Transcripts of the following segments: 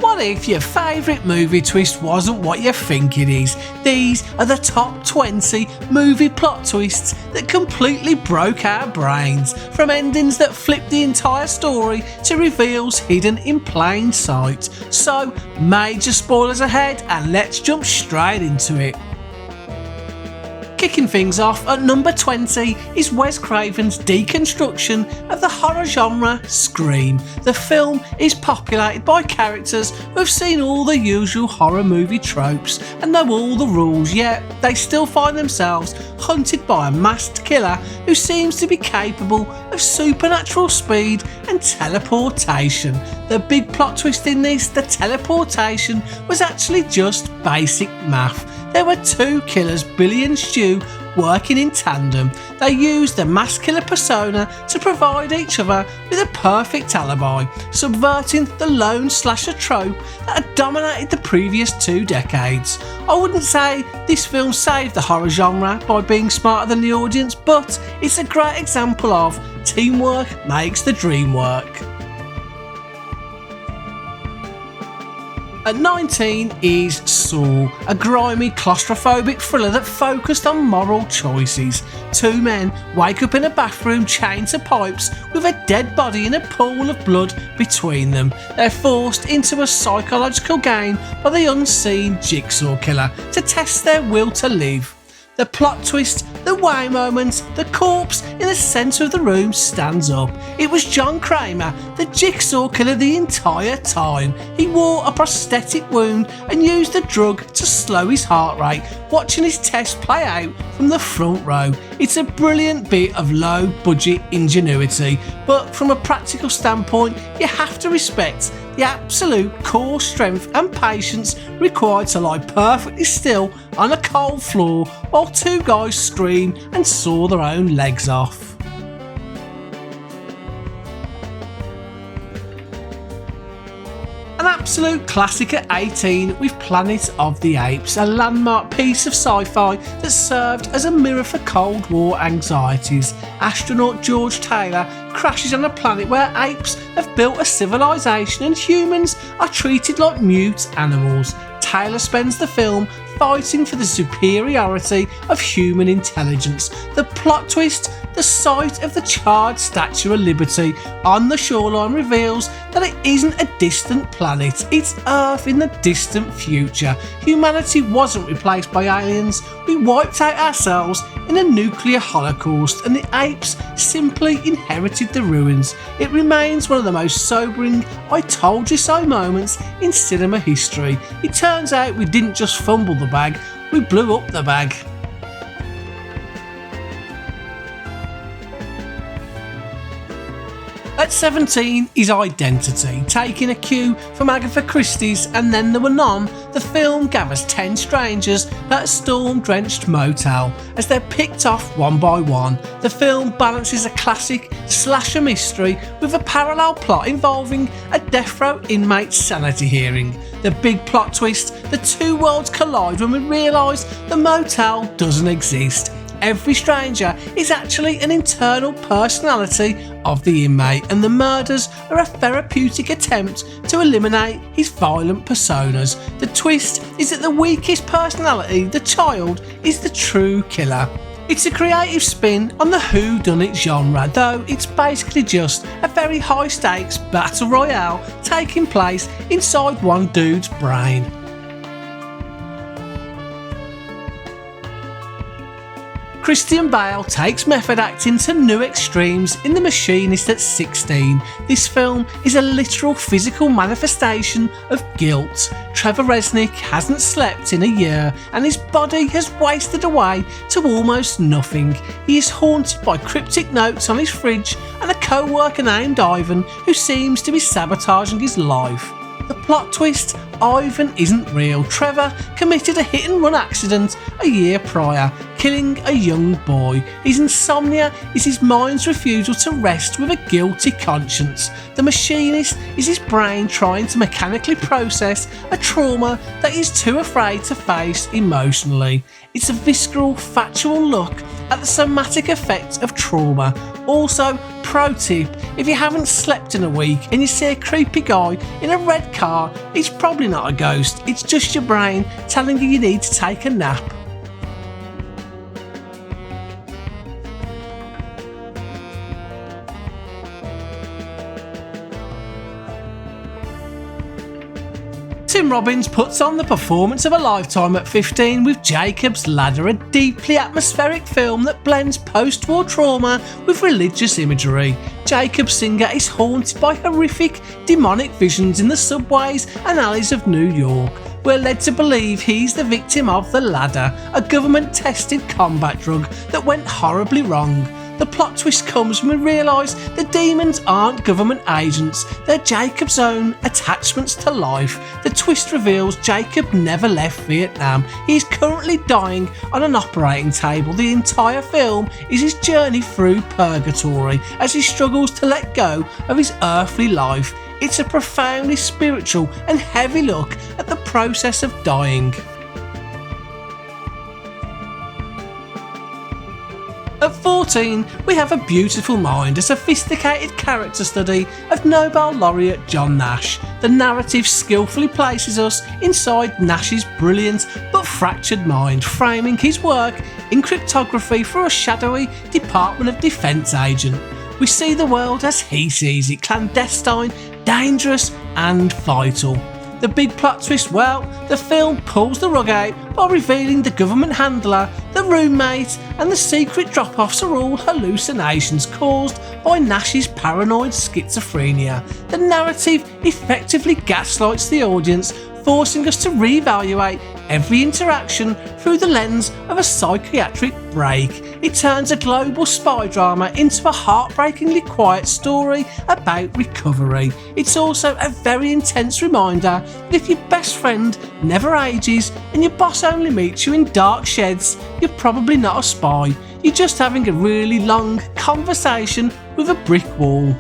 What if your favourite movie twist wasn't what you think it is? These are the top 20 movie plot twists that completely broke our brains, from endings that flip the entire story to reveals hidden in plain sight. So, major spoilers ahead, and let's jump straight into it. Kicking things off at number 20 is Wes Craven's deconstruction of the horror genre, Scream. The film is populated by characters who have seen all the usual horror movie tropes and know all the rules, yet they still find themselves hunted by a masked killer who seems to be capable of supernatural speed and teleportation. The big plot twist in this, the teleportation, was actually just basic math. There were two killers, Billy and Stu, working in tandem. They used the mass killer persona to provide each other with a perfect alibi, subverting the lone slasher trope that had dominated the previous 2 decades. I wouldn't say this film saved the horror genre by being smarter than the audience, but it's a great example of teamwork makes the dream work. At 19 is Saw, a grimy, claustrophobic thriller that focused on moral choices. 2 men wake up in a bathroom chained to pipes with a dead body in a pool of blood between them. They're forced into a psychological game by the unseen jigsaw killer to test their will to live. The plot twist, the wow moment, the corpse in the centre of the room stands up. It was John Kramer, the jigsaw killer, the entire time. He wore a prosthetic wound and used a drug to slow his heart rate, watching his test play out from the front row. It's a brilliant bit of low budget ingenuity, but from a practical standpoint, you have to respect the absolute core strength and patience required to lie perfectly still on a cold floor while 2 guys scream and saw their own legs off. An absolute classic at 18 with Planet of the Apes, a landmark piece of sci-fi that served as a mirror for Cold War anxieties. Astronaut George Taylor crashes on a planet where apes have built a civilization and humans are treated like mute animals. Taylor spends the film fighting for the superiority of human intelligence. The plot twist, the sight of the charred Statue of Liberty on the shoreline reveals that it isn't a distant planet, it's Earth in the distant future. Humanity wasn't replaced by aliens, we wiped out ourselves in a nuclear holocaust and the apes simply inherited the ruins. It remains one of the most sobering I told you so moments in cinema history. It turns out we didn't just fumble the bag, we blew up the bag. At 17 is Identity. Taking a cue from Agatha Christie's And Then There Were None, the film gathers 10 strangers at a storm-drenched motel as they're picked off one by one. The film balances a classic slasher mystery with a parallel plot involving a death row inmate's sanity hearing. The big plot twist, the 2 worlds collide when we realise the motel doesn't exist. Every stranger is actually an internal personality of the inmate, and the murders are a therapeutic attempt to eliminate his violent personas. The twist is that the weakest personality, the child, is the true killer. It's a creative spin on the whodunit genre, though it's basically just a very high stakes battle royale taking place inside one dude's brain. Christian Bale takes method acting to new extremes in The Machinist at 16. This film is a literal physical manifestation of guilt. Trevor Resnick hasn't slept in a year and his body has wasted away to almost nothing. He is haunted by cryptic notes on his fridge and a co-worker named Ivan who seems to be sabotaging his life. The plot twist, Ivan isn't real. Trevor committed a hit-and-run accident a year prior, killing a young boy. His insomnia is his mind's refusal to rest with a guilty conscience. The Machinist is his brain trying to mechanically process a trauma that he's too afraid to face emotionally. It's a visceral, factual look at the somatic effects of trauma, Also, pro tip, if you haven't slept in a week and you see a creepy guy in a red car, it's probably not a ghost, it's just your brain telling you need to take a nap. Tim Robbins puts on the performance of a lifetime at 15 with Jacob's Ladder, a deeply atmospheric film that blends post-war trauma with religious imagery. Jacob Singer is haunted by horrific, demonic visions in the subways and alleys of New York. We're led to believe he's the victim of the ladder, a government-tested combat drug that went horribly wrong. The plot twist comes when we realise the demons aren't government agents, they're Jacob's own attachments to life. The twist reveals Jacob never left Vietnam. He is currently dying on an operating table. The entire film is his journey through purgatory as he struggles to let go of his earthly life. It's a profoundly spiritual and heavy look at the process of dying. At 14, we have A Beautiful Mind, a sophisticated character study of Nobel laureate John Nash. The narrative skillfully places us inside Nash's brilliant but fractured mind, framing his work in cryptography for a shadowy Department of Defence agent. We see the world as he sees it, clandestine, dangerous and vital. The big plot twist, well, the film pulls the rug out by revealing the government handler, the roommate and the secret drop-offs are all hallucinations caused by Nash's paranoid schizophrenia. The narrative effectively gaslights the audience, forcing us to reevaluate every interaction through the lens of a psychiatric break. It turns a global spy drama into a heartbreakingly quiet story about recovery. It's also a very intense reminder that if your best friend never ages and your boss only meets you in dark sheds, you're probably not a spy. You're just having a really long conversation with a brick wall.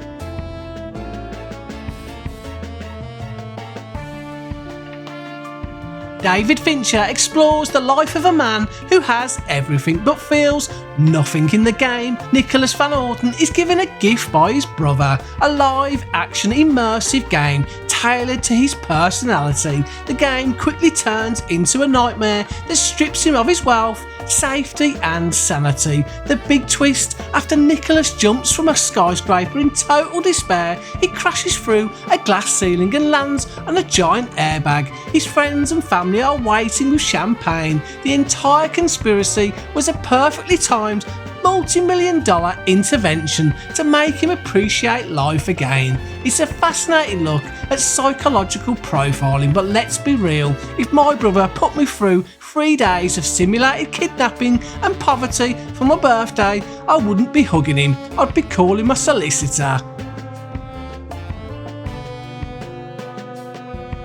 David Fincher explores the life of a man who has everything but feels nothing in the game. Nicholas Van Orton is given a gift by his brother, a live action immersive game tailored to his personality. The game quickly turns into a nightmare that strips him of his wealth, safety and sanity. The big twist, after Nicholas jumps from a skyscraper in total despair, he crashes through a glass ceiling and lands on a giant airbag. His friends and family are waiting with champagne. The entire conspiracy was a perfectly timed multi-million-dollar intervention to make him appreciate life again. It's a fascinating look at psychological profiling, but let's be real, if my brother put me through 3 days of simulated kidnapping and poverty for my birthday, I wouldn't be hugging him, I'd be calling my solicitor.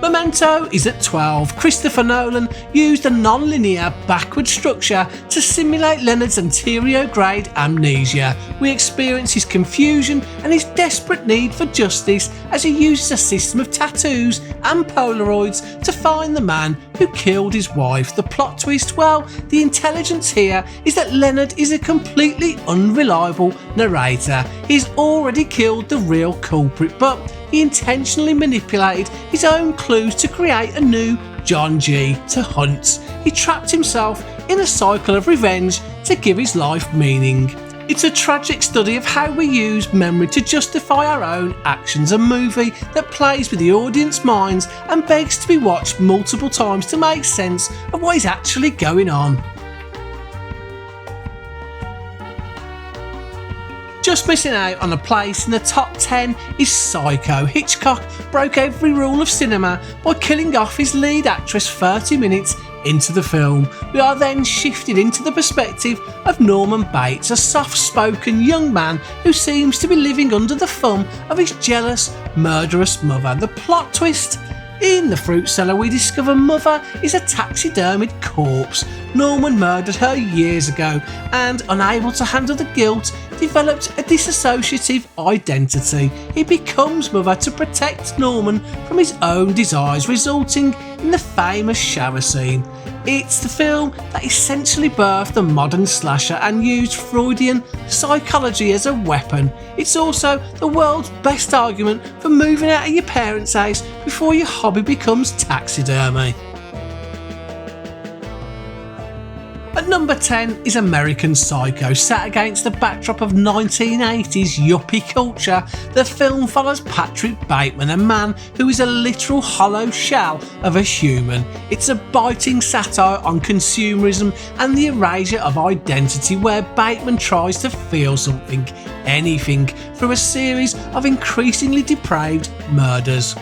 Memento is at 12. Christopher Nolan used a non-linear backward structure to simulate Leonard's anterior-grade amnesia. We experience his confusion and his desperate need for justice as he uses a system of tattoos and Polaroids to find the man who killed his wife. The plot twist, well, the intelligence here is that Leonard is a completely unreliable narrator. He's already killed the real culprit, but he intentionally manipulated his own clues to create a new John G. to hunt. He trapped himself in a cycle of revenge to give his life meaning. It's a tragic study of how we use memory to justify our own actions, a movie that plays with the audience minds and begs to be watched multiple times to make sense of what is actually going on. Just missing out on a place in the top 10 is Psycho. Hitchcock broke every rule of cinema by killing off his lead actress 30 minutes into the film. We are then shifted into the perspective of Norman Bates, a soft-spoken young man who seems to be living under the thumb of his jealous, murderous mother. The plot twist? In the fruit cellar, we discover Mother is a taxidermied corpse. Norman murdered her years ago and, unable to handle the guilt, developed a dissociative identity. He becomes Mother to protect Norman from his own desires, resulting in the famous shower scene. It's the film that essentially birthed the modern slasher and used Freudian psychology as a weapon. It's also the world's best argument for moving out of your parents' house before your hobby becomes taxidermy. At number 10 is American Psycho. Set against the backdrop of 1980s yuppie culture, the film follows Patrick Bateman, a man who is a literal hollow shell of a human. It's a biting satire on consumerism and the erasure of identity, where Bateman tries to feel something, anything, through a series of increasingly depraved murders.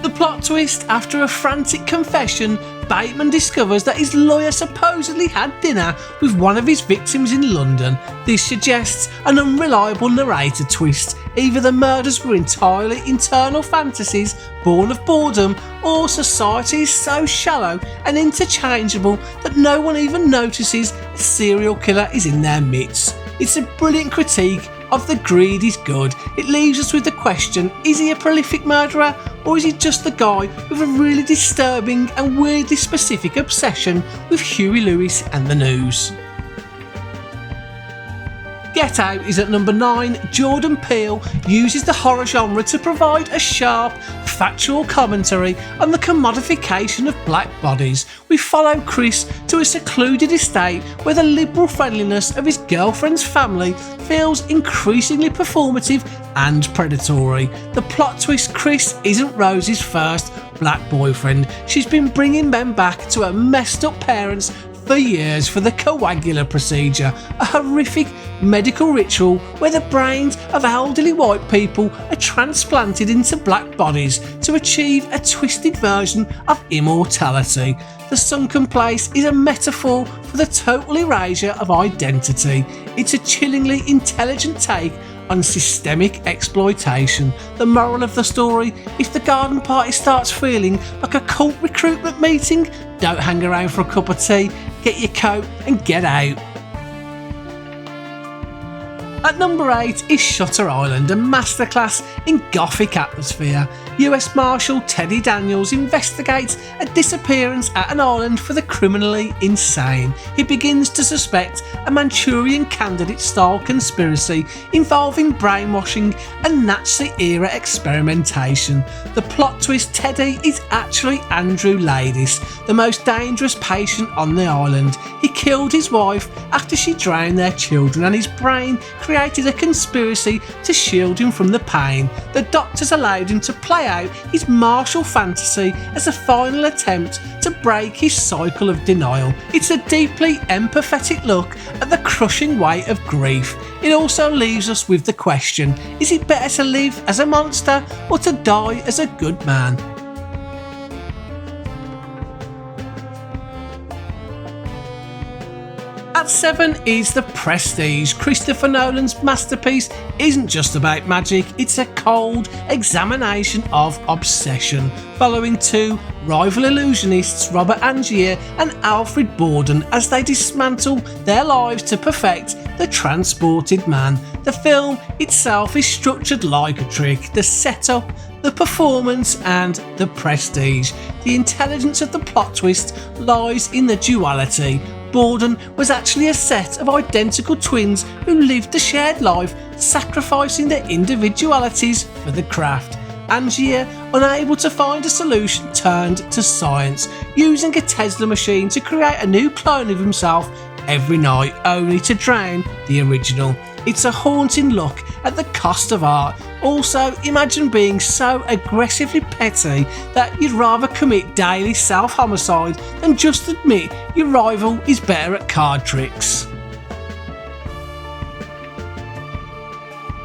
The plot twist: after a frantic confession, Bateman discovers that his lawyer supposedly had dinner with one of his victims in London. This suggests an unreliable narrator twist. Either the murders were entirely internal fantasies born of boredom, or society is so shallow and interchangeable that no one even notices a serial killer is in their midst. It's a brilliant critique of the greed is good. It leaves us with the question: is he a prolific murderer, or is he just the guy with a really disturbing and weirdly specific obsession with Huey Lewis and the news? Get Out is at number 9. Jordan Peele uses the horror genre to provide a sharp, factual commentary on the commodification of black bodies. We follow Chris to a secluded estate where the liberal friendliness of his girlfriend's family feels increasingly performative and predatory. The plot twist: Chris isn't Rose's first black boyfriend. She's been bringing men back to her messed up parents for years for the coagular procedure, a horrific medical ritual where the brains of elderly white people are transplanted into black bodies to achieve a twisted version of immortality. The sunken place is a metaphor for the total erasure of identity. It's a chillingly intelligent take on systemic exploitation. The moral of the story: if the garden party starts feeling like a cult recruitment meeting, don't hang around for a cup of tea, get your coat and get out. At number 8 is Shutter Island, a masterclass in gothic atmosphere. US Marshal Teddy Daniels investigates a disappearance at an island for the criminally insane. He begins to suspect a Manchurian Candidate-style conspiracy involving brainwashing and Nazi-era experimentation. The plot twist: Teddy is actually Andrew Ladis, the most dangerous patient on the island. He killed his wife after she drowned their children, and his brain created a conspiracy to shield him from the pain. The doctors allowed him to play out his martial fantasy as a final attempt to break his cycle of denial. It's a deeply empathetic look at the crushing weight of grief. It also leaves us with the question: is it better to live as a monster or to die as a good man? At 7 is The Prestige. Christopher Nolan's masterpiece isn't just about magic, it's a cold examination of obsession, following two rival illusionists, Robert Angier and Alfred Borden, as they dismantle their lives to perfect the transported man. The film itself is structured like a trick. The setup, the performance and the prestige. The intelligence of the plot twist lies in the duality. Borden was actually a set of identical twins who lived a shared life, sacrificing their individualities for the craft. Angier, unable to find a solution, turned to science, using a Tesla machine to create a new clone of himself every night, only to drown the original. It's a haunting look at the cost of art. Also, imagine being so aggressively petty that you'd rather commit daily self-homicide than just admit your rival is better at card tricks.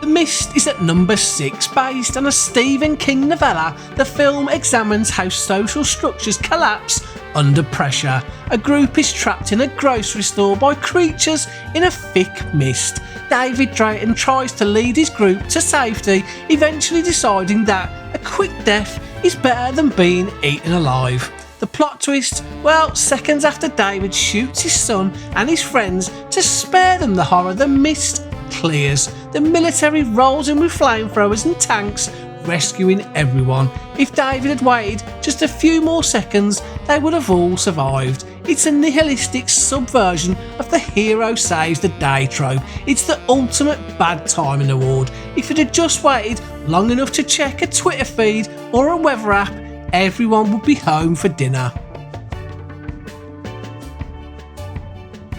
The Mist is at number 6. Based on a Stephen King novella, the film examines how social structures collapse under pressure. A group is trapped in a grocery store by creatures in a thick mist. David Drayton tries to lead his group to safety, eventually deciding that a quick death is better than being eaten alive. The plot twist? Well, seconds after David shoots his son and his friends to spare them the horror, the mist clears. The military rolls in with flamethrowers and tanks, rescuing everyone. If David had waited just a few more seconds, they would have all survived. It's a nihilistic subversion of the hero saves the day trope. It's the ultimate bad timing award. If it had just waited long enough to check a Twitter feed or a weather app, everyone would be home for dinner.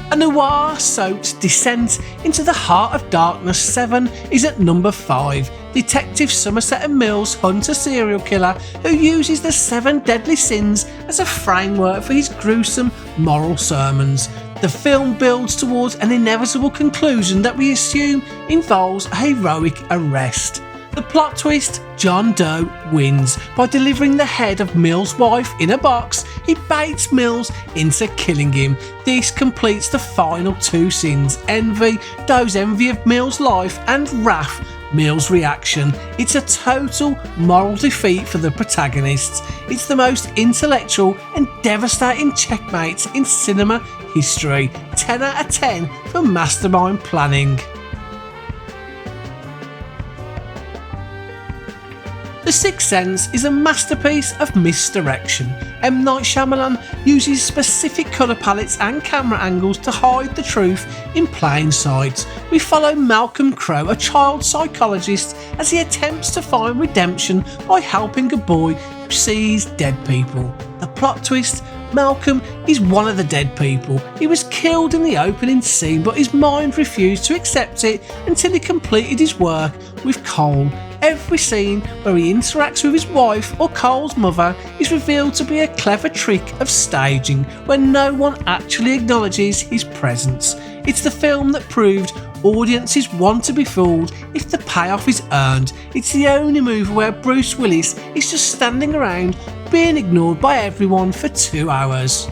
A noir-soaked descent into the heart of darkness 7 is at number 5. Detective Somerset and Mills hunt a serial killer who uses the 7 deadly sins as a framework for his gruesome moral sermons. The film builds towards an inevitable conclusion that we assume involves a heroic arrest. The plot twist, John Doe wins by delivering the head of Mills' wife in a box. He baits Mills into killing him. This completes the final 2 sins: envy, Doe's envy of Mills' life, and wrath, Mills' reaction. It's a total moral defeat for the protagonists. It's the most intellectual and devastating checkmate in cinema history. 10 out of 10 for mastermind planning. The Sixth Sense is a masterpiece of misdirection. M. Night Shyamalan uses specific colour palettes and camera angles to hide the truth in plain sight. We follow Malcolm Crowe, a child psychologist, as he attempts to find redemption by helping a boy who sees dead people. The plot twist: Malcolm is one of the dead people. He was killed in the opening scene, but his mind refused to accept it until he completed his work with Cole. Every scene where he interacts with his wife or Cole's mother is revealed to be a clever trick of staging where no one actually acknowledges his presence. It's the film that proved audiences want to be fooled if the payoff is earned. It's the only movie where Bruce Willis is just standing around being ignored by everyone for 2 hours.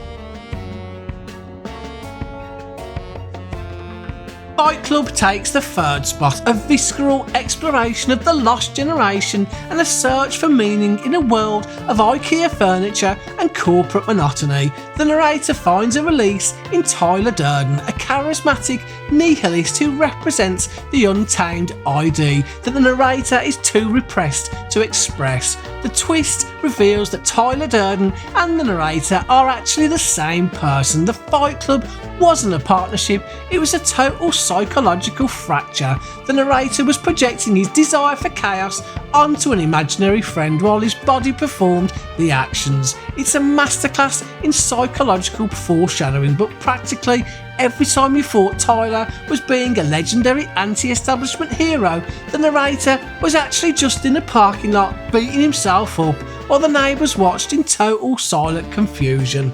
Fight Club takes the 3rd spot, a visceral exploration of the lost generation and a search for meaning in a world of IKEA furniture and corporate monotony. The narrator finds a release in Tyler Durden, a charismatic nihilist who represents the untamed ID that the narrator is too repressed to express. The twist reveals that Tyler Durden and the narrator are actually the same person. The Fight Club wasn't a partnership, it was a total psychological fracture. The narrator was projecting his desire for chaos onto an imaginary friend while his body performed the actions. It's a masterclass in psychological foreshadowing, but practically every time you thought Tyler was being a legendary anti-establishment hero, the narrator was actually just in a parking lot beating himself up while the neighbours watched in total silent confusion.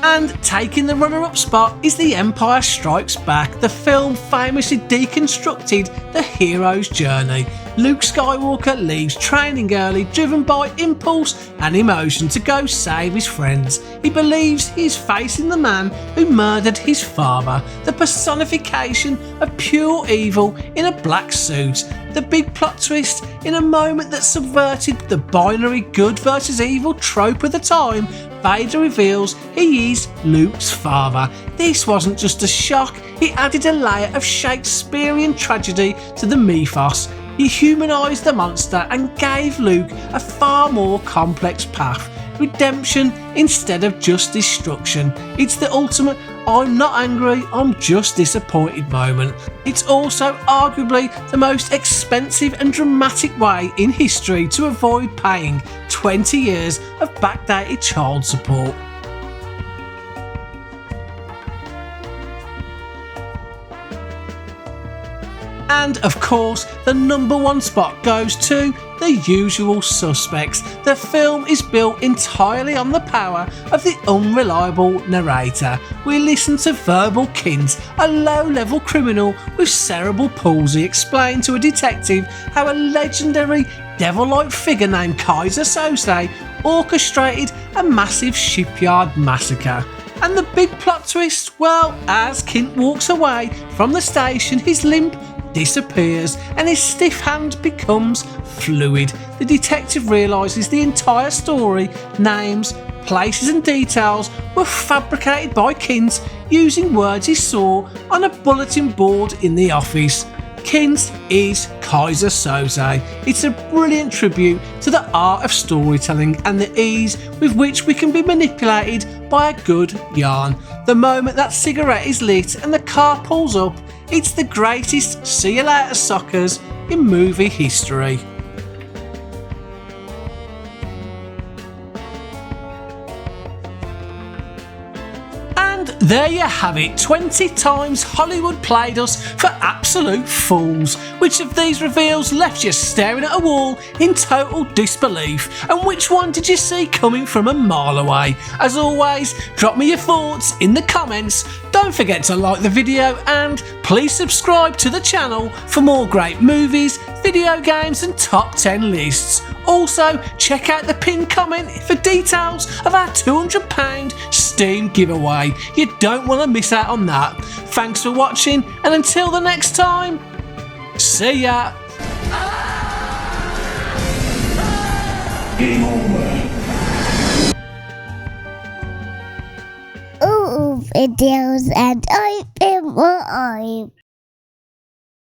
And taking the runner-up spot is The Empire Strikes Back. The film famously deconstructed the hero's journey. Luke Skywalker leaves training early, driven by impulse and emotion to go save his friends. He believes he is facing the man who murdered his father, the personification of pure evil in a black suit. The big plot twist, in a moment that subverted the binary good versus evil trope of the time, Vader reveals he is Luke's father. This wasn't just a shock, it added a layer of Shakespearean tragedy to the mythos. He humanised the monster and gave Luke a far more complex path. Redemption instead of just destruction. It's the ultimate I'm not angry, I'm just disappointed moment. It's also arguably the most expensive and dramatic way in history to avoid paying 20 years of backdated child support. And of course, the number 1 spot goes to The Usual Suspects. The film is built entirely on the power of the unreliable narrator. We listen to verbal Kint, a low-level criminal with cerebral palsy, explain to a detective how a legendary devil-like figure named Kaiser Sose orchestrated a massive shipyard massacre. And the big plot twist, well, as Kint walks away from the station, his limp disappears and his stiff hand becomes fluid. The detective realises the entire story, names, places and details were fabricated by Kint using words he saw on a bulletin board in the office. hint is Kaiser Soze. It's a brilliant tribute to the art of storytelling and the ease with which we can be manipulated by a good yarn. The moment that cigarette is lit and the car pulls up, it's the greatest see you later suckers in movie history. And there you have it, 20 times Hollywood played us for absolute fools. Which of these reveals left you staring at a wall in total disbelief? And which one did you see coming from a mile away? As always, drop me your thoughts in the comments. Don't forget to like the video and please subscribe to the channel for more great movies, video games and top 10 lists. Also, check out the pinned comment for details of our £200 Steam giveaway. You don't want to miss out on that. Thanks for watching and until the next time, see ya! Game over. Videos and I'm in my eye.